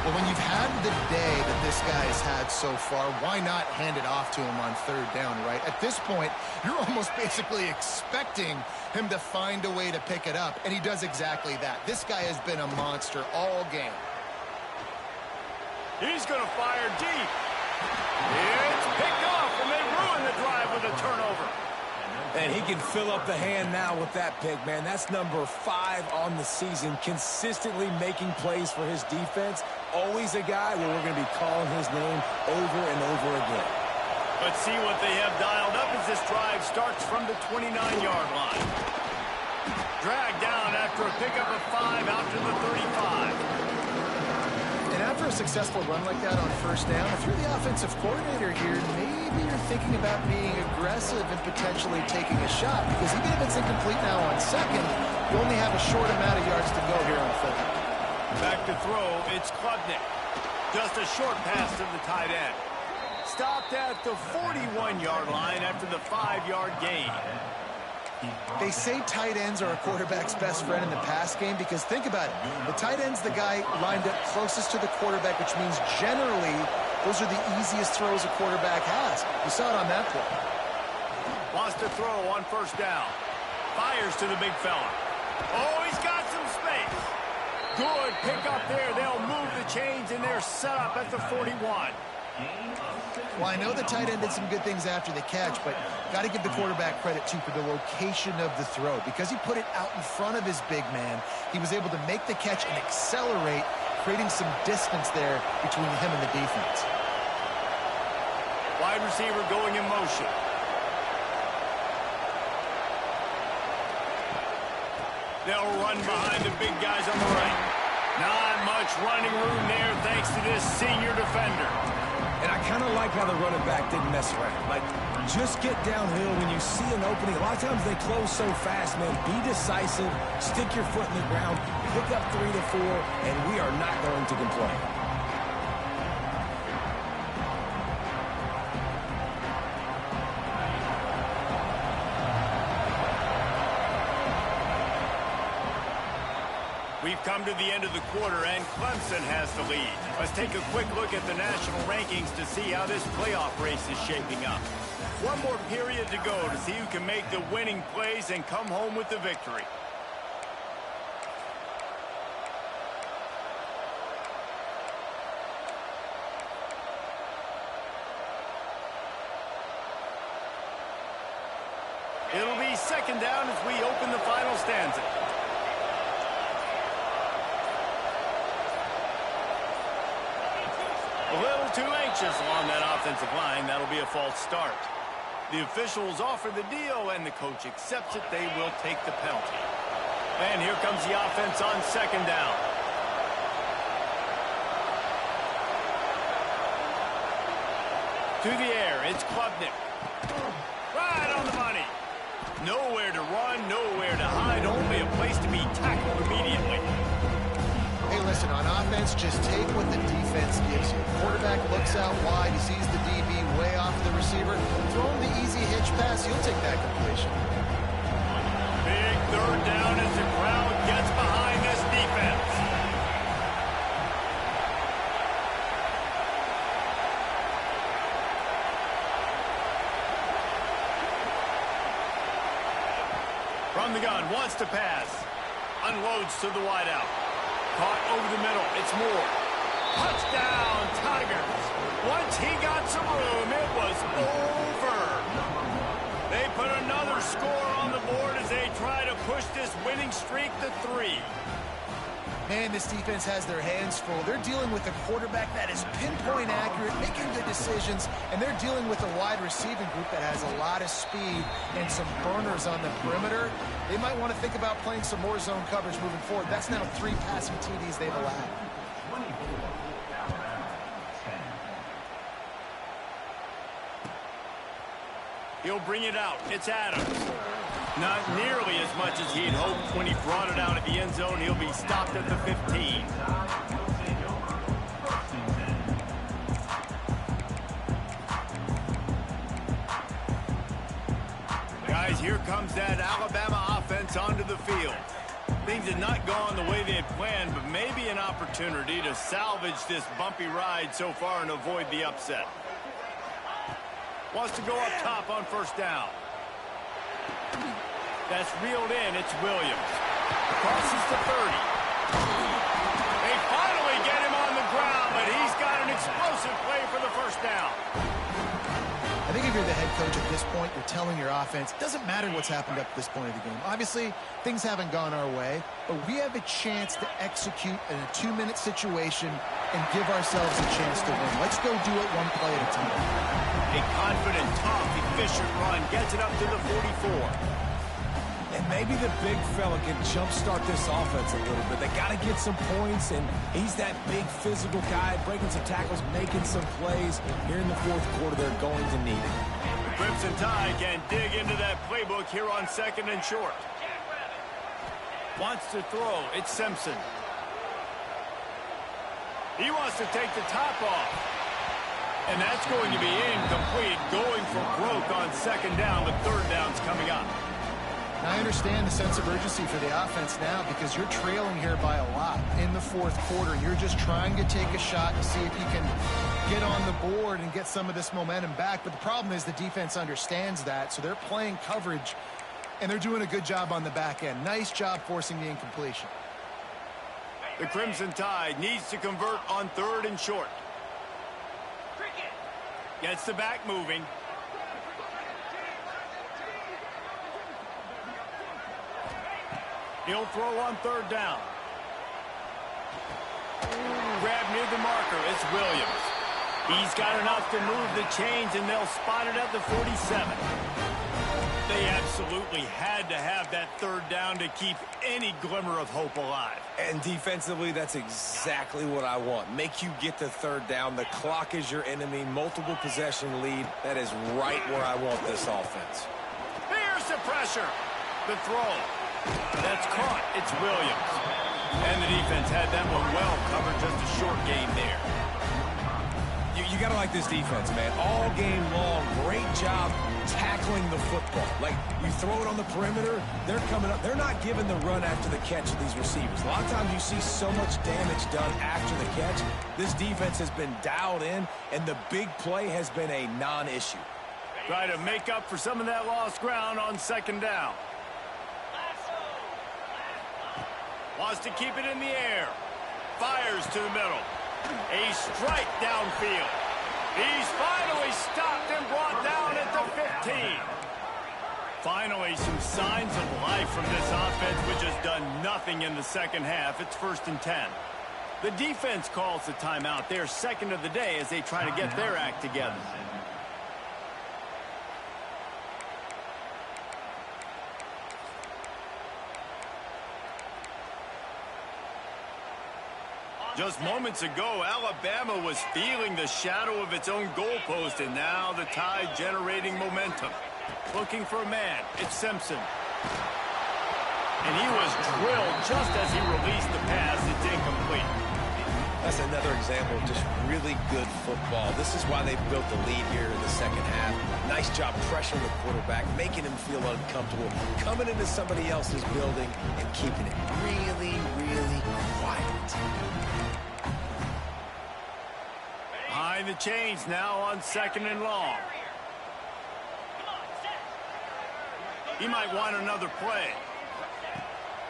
Well, when you've had the day that this guy has had so far, why not hand it off to him on 3rd down, right? At this point, you're almost basically expecting him to find a way to pick it up, and he does exactly that. This guy has been a monster all game. He's going to fire deep. It's picked off, and they ruin the drive with a turnover. And he can fill up the hand now with that pick, man. That's number 5 on the season, consistently making plays for his defense. Always a guy where we're going to be calling his name over and over again. Let's see what they have dialed up as this drive starts from the 29-yard line. Dragged down after a pickup of 5 out to the 35. And after a successful run like that on 1st down, if you're the offensive coordinator here, maybe you're thinking about being aggressive and potentially taking a shot, because even if it's incomplete now on 2nd, you only have a short amount of yards to go here on 3rd. Back to throw, it's Klubnik. Just a short pass to the tight end. Stopped at the 41-yard line after the 5-yard gain. They say tight ends are a quarterback's best friend in the pass game because think about it. The tight end's the guy lined up closest to the quarterback, which means generally those are the easiest throws a quarterback has. You saw it on that play. Wants to throw on 1st down. Fires to the big fella. Oh, he's got some space. Good pick up there. They'll move the chains, and they're set up at the 41. Well, I know the tight end did some good things after the catch, but got to give the quarterback credit, too, for the location of the throw. Because he put it out in front of his big man, he was able to make the catch and accelerate, creating some distance there between him and the defense. Wide receiver going in motion. They'll run behind the big guys on the right. Not much running room there thanks to this senior defender. And I kind of like how the running back didn't mess around. Like, just get downhill when you see an opening. A lot of times they close so fast, man. Be decisive, stick your foot in the ground, pick up 3 to 4, and we are not going to complain. We've come to the end of the quarter, and Clemson has the lead. Let's take a quick look at the national rankings to see how this playoff race is shaping up. One more period to go to see who can make the winning plays and come home with the victory. It'll be second down as we open the final stanza. A little too anxious along that offensive line. That'll be a false start. The officials offer the deal, and the coach accepts it. They will take the penalty. And here comes the offense on second down. To the air, it's Klubnik. Right on the money. Nowhere to run, nowhere to hide, only a place to be tackled immediately. Hey, listen, on offense, just take what the defense gives you. Quarterback looks out wide, he sees the DB way off the receiver. Throw him the easy hitch pass, he'll take that completion. Big third down as the crowd gets behind this defense. From the gun, wants to pass. Unloads to the wideout. Caught over the middle. It's Moore. Touchdown, Tigers. Once he got some room, it was over. They put another score on the board as they try to push this winning streak to 3. Man, this defense has their hands full. They're dealing with a quarterback that is pinpoint accurate, making good decisions, and they're dealing with a wide receiving group that has a lot of speed and some burners on the perimeter. They might want to think about playing some more zone coverage moving forward. That's now 3 passing TDs they've allowed. He'll bring it out. It's Adams. Not nearly as much as he'd hoped when he brought it out at the end zone. He'll be stopped at the 15. Guys, here comes that Alabama offense onto the field. Things had not gone the way they had planned, but maybe an opportunity to salvage this bumpy ride so far and avoid the upset. Wants to go up top on first down. That's reeled in. It's Williams. Crosses the 30. They finally get him on the ground, but he's got an explosive play for the first down. I think if you're the head coach at this point, you're telling your offense, it doesn't matter what's happened up to this point of the game. Obviously, things haven't gone our way, but we have a chance to execute in a 2-minute situation and give ourselves a chance to win. Let's go do it one play at a time. A confident, tough, efficient run gets it up to the 44. And maybe the big fella can jumpstart this offense a little bit. They got to get some points, and he's that big physical guy, breaking some tackles, making some plays. Here in the fourth quarter, they're going to need it. The Crimson Tide can dig into that playbook here on second and short. Wants to throw. It's Simpson. He wants to take the top off. And that's going to be incomplete, going for broke on second down. The third down's coming up. Now, I understand the sense of urgency for the offense now because you're trailing here by a lot in the fourth quarter. You're just trying to take a shot to see if you can get on the board and get some of this momentum back. But the problem is the defense understands that, so they're playing coverage, and they're doing a good job on the back end. Nice job forcing the incompletion. The Crimson Tide needs to convert on third and short. Gets the back moving. He'll throw on third down. Grab near the marker. It's Williams. He's got enough to move the chains, and they'll spot it at the 47. They absolutely had to have that third down to keep any glimmer of hope alive. And defensively, that's exactly what I want. Make you get the third down. The clock is your enemy. Multiple possession lead. That is right where I want this offense. Here's the pressure. The throw. That's caught. It's Williams. And the defense had that one well covered. Just a short game there. You you got to like this defense, man. All game long, great job tackling the football. Like, you throw it on the perimeter, they're coming up. They're not giving the run after the catch of these receivers. A lot of times you see so much damage done after the catch. This defense has been dialed in, and the big play has been a non-issue. Try to make up for some of that lost ground on second down. Wants to keep it in the air. Fires to the middle. A strike downfield. He's finally stopped and brought down at the 15. Finally, some signs of life from this offense, which has done nothing in the second half. It's 1st and 10. The defense calls the timeout. They're second of the day as they try to get their act together. Just moments ago, Alabama was feeling the shadow of its own goalpost, and now the Tide generating momentum. Looking for a man. It's Simpson. And he was drilled just as he released the pass. It's incomplete. That's another example of just really good football. This is why they've built the lead here in the second half. Nice job pressuring the quarterback, making him feel uncomfortable, coming into somebody else's building and keeping it really, really quiet. Behind the chains now on 2nd and long. He might want another play.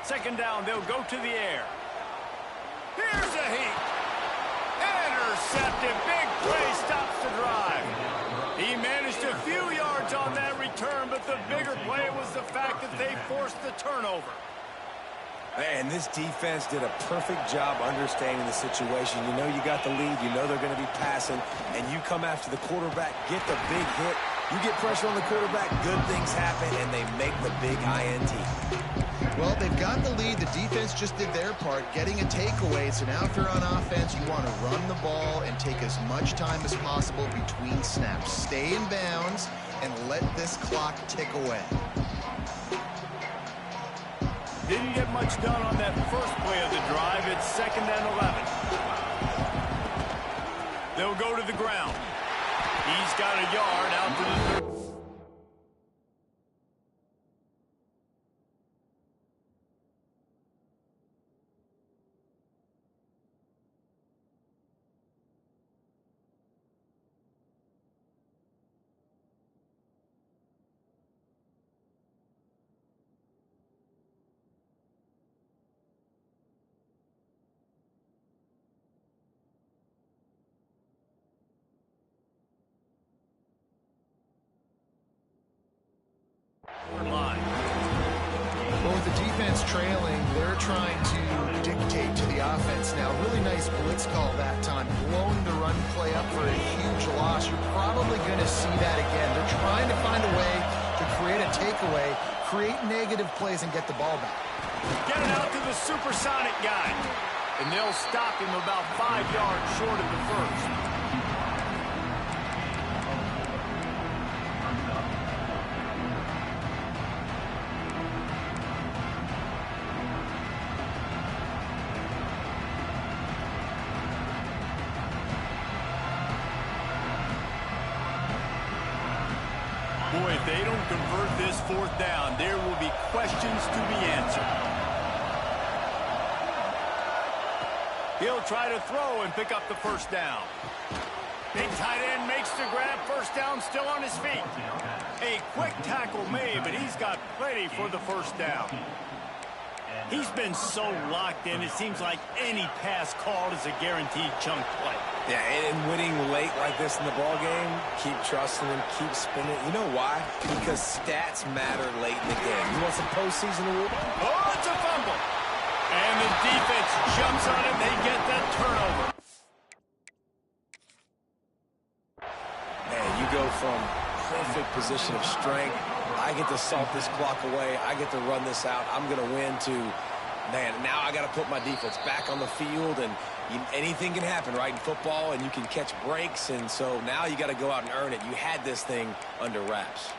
2nd down, they'll go to the air. Here's a heat. Intercepted. Big play stops the drive. He managed a few yards on that return, but the bigger play was the fact that they forced the turnover. And this defense did a perfect job understanding the situation. You know you got the lead. You know they're going to be passing. And you come after the quarterback, get the big hit. You get pressure on the quarterback, good things happen, and they make the big INT. Well, they've got the lead. The defense just did their part, getting a takeaway. So now if you're on offense, you want to run the ball and take as much time as possible between snaps. Stay in bounds and let this clock tick away. Didn't get much done on that first play of the drive. It's 2nd and 11. They'll go to the ground. He's got a yard out to the 30. Line. Well, with the defense trailing, they're trying to dictate to the offense now. Really nice blitz call that time, blowing the run play up for a huge loss. You're probably going to see that again. They're trying to find a way to create a takeaway, create negative plays, and get the ball back. Get it out to the supersonic guy. And they'll stop him about 5 yards short of the first. Boy, if they don't convert this 4th down, there will be questions to be answered. He'll try to throw and pick up the 1st down. Big tight end makes the grab. 1st down, still on his feet. A quick tackle made, but he's got plenty for the 1st down. He's been so locked in, it seems like any pass called is a guaranteed chunk play. Yeah, and winning late like this in the ballgame, keep trusting him, keep spinning. You know why? Because stats matter late in the game. You want some postseason award? Oh, it's a fumble. And the defense jumps on it. They get that turnover. Man, you go from perfect position of strength. I get to salt this clock away. I get to run this out. I'm going to win to, man, now I got to put my defense back on the field, and anything can happen, right, in football, and you can catch breaks, and so now you got to go out and earn it. You had this thing under wraps.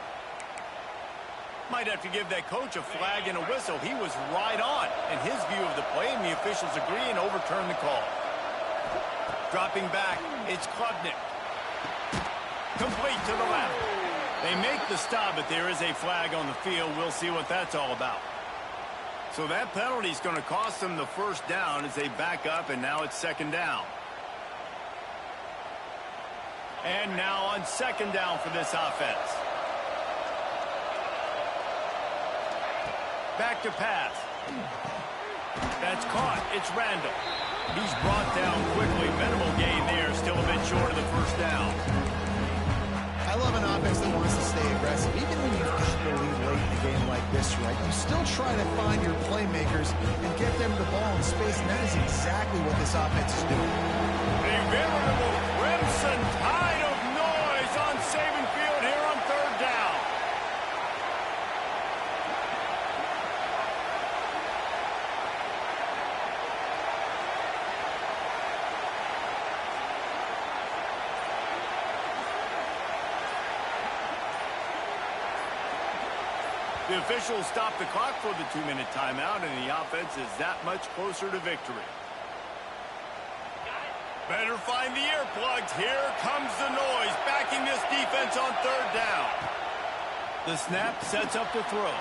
Might have to give that coach a flag and a whistle. He was right on in his view of the play, and the officials agree and overturn the call. Dropping back, it's Klubnik. complete to the left. They make the stop, but there is a flag on the field. We'll see what that's all about. So that penalty is going to cost them the first down as they back up, and now it's second down. And now on second down for this offense. Back to pass. That's caught. It's Randall. He's brought down quickly. Minimal gain there. Still a bit short of the first down. I love an offense that wants to stay aggressive. Even when you've got the lead late in a game like this, right, you still try to find your playmakers and get them the ball in space, and that is exactly what this offense is doing. A veritable crimson tide of noise on Saban Field here on third down. The officials stop the clock for the 2-minute timeout, and the offense is that much closer to victory. Better find the earplugs. Here comes the noise, backing this defense on third down. The snap sets up the throw.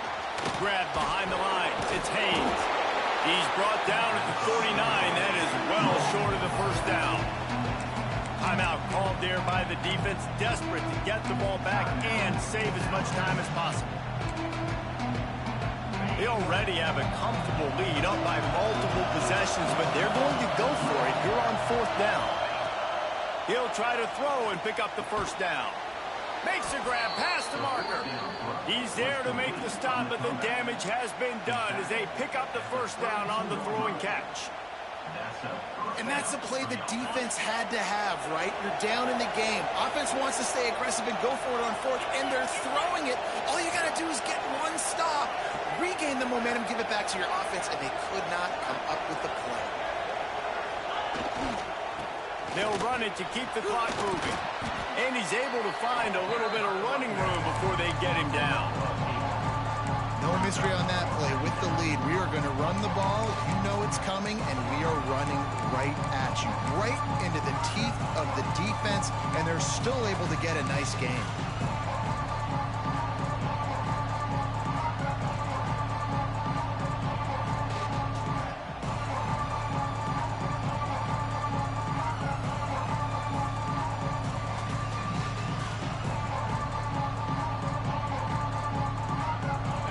Grab behind the line. It's Haynes. He's brought down at the 49. That is well short of the first down. Timeout called there by the defense, desperate to get the ball back and save as much time as possible. They already have a comfortable lead, up by multiple possessions, but they're going to go for it here on fourth down. He'll try to throw and pick up the first down. Makes a grab past the marker. He's there to make the stop, but the damage has been done as they pick up the first down on the throw and catch. And that's the play the defense had to have, right? You're down in the game. Offense wants to stay aggressive and go for it on fourth, and they're throwing it. All you got to do is get one stop, regain the momentum, give it back to your offense, and they could not come up with the play. They'll run it to keep the clock moving. And he's able to find a little bit of running room before they get him down. No mystery on that play. With the lead, we are going to run the ball. You know it's coming, and we are running right at you, right into the teeth of the defense, and they're still able to get a nice game.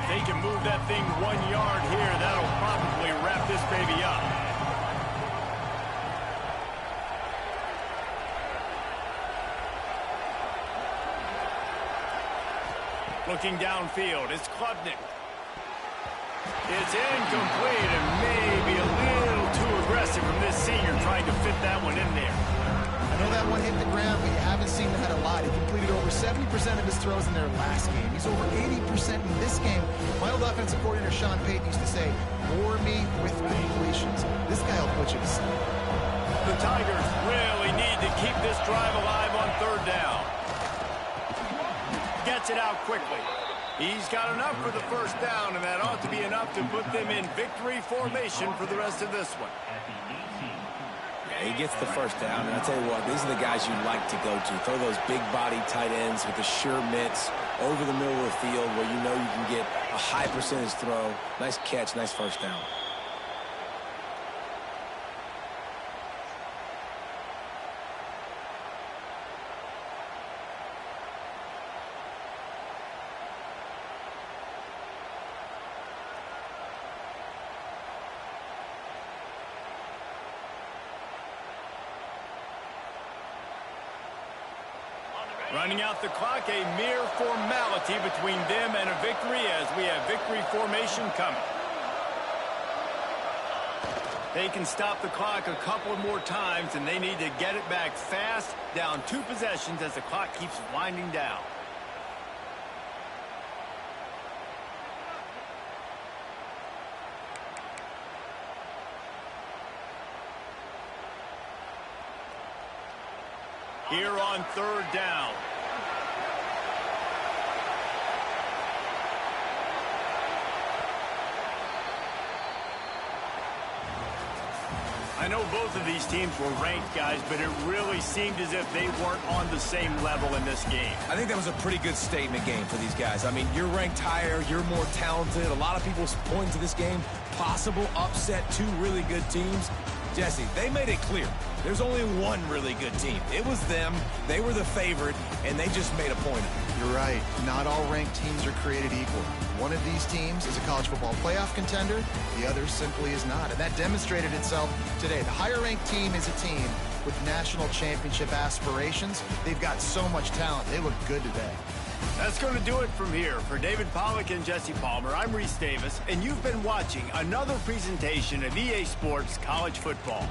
They can move that thing 1 yard here. That'll probably wrap this baby up. Looking downfield, it's Klubnik. It's incomplete and maybe a little too aggressive from this senior trying to fit that one in there. I know that one hit the ground, but you haven't seen that a lot. He completed over 70% of his throws in their last game. He's over 80% in this game. My old offensive coordinator, Sean Payton, used to say, bore me with completions. This guy will put you to sleep. The Tigers really need to keep this drive alive on third down. Gets it out quickly. He's got enough for the first down, and that ought to be enough to put them in victory formation for the rest of this one. He gets the first down, and I'll tell you what, these are the guys you like to go to. Throw those big-body tight ends with the sure mitts over the middle of the field where you know you can get a high percentage throw. Nice catch, nice first down. Running out the clock, a mere formality between them and a victory as we have victory formation coming. They can stop the clock a couple more times, and they need to get it back fast, down 2 possessions as the clock keeps winding down. Here on third down. I know both of these teams were ranked, guys, but it really seemed as if they weren't on the same level in this game. I think that was a pretty good statement game for these guys. I mean, you're ranked higher, you're more talented. A lot of people point to this game, possible upset, two really good teams. Jesse, they made it clear. There's only one really good team. It was them. They were the favorite, and they just made a point of it. You're right. Not all ranked teams are created equal. One of these teams is a college football playoff contender. The other simply is not. And that demonstrated itself today. The higher-ranked team is a team with national championship aspirations. They've got so much talent. They look good today. That's going to do it from here. For David Pollack and Jesse Palmer, I'm Reese Davis, and you've been watching another presentation of EA Sports College Football.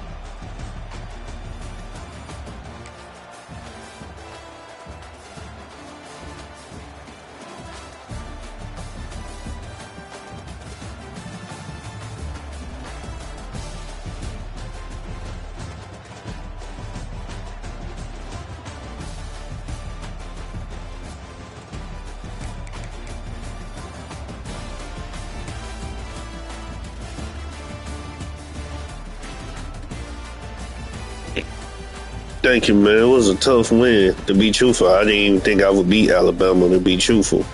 Thank you, man. It was a tough win, to be truthful. I didn't even think I would beat Alabama, to be truthful.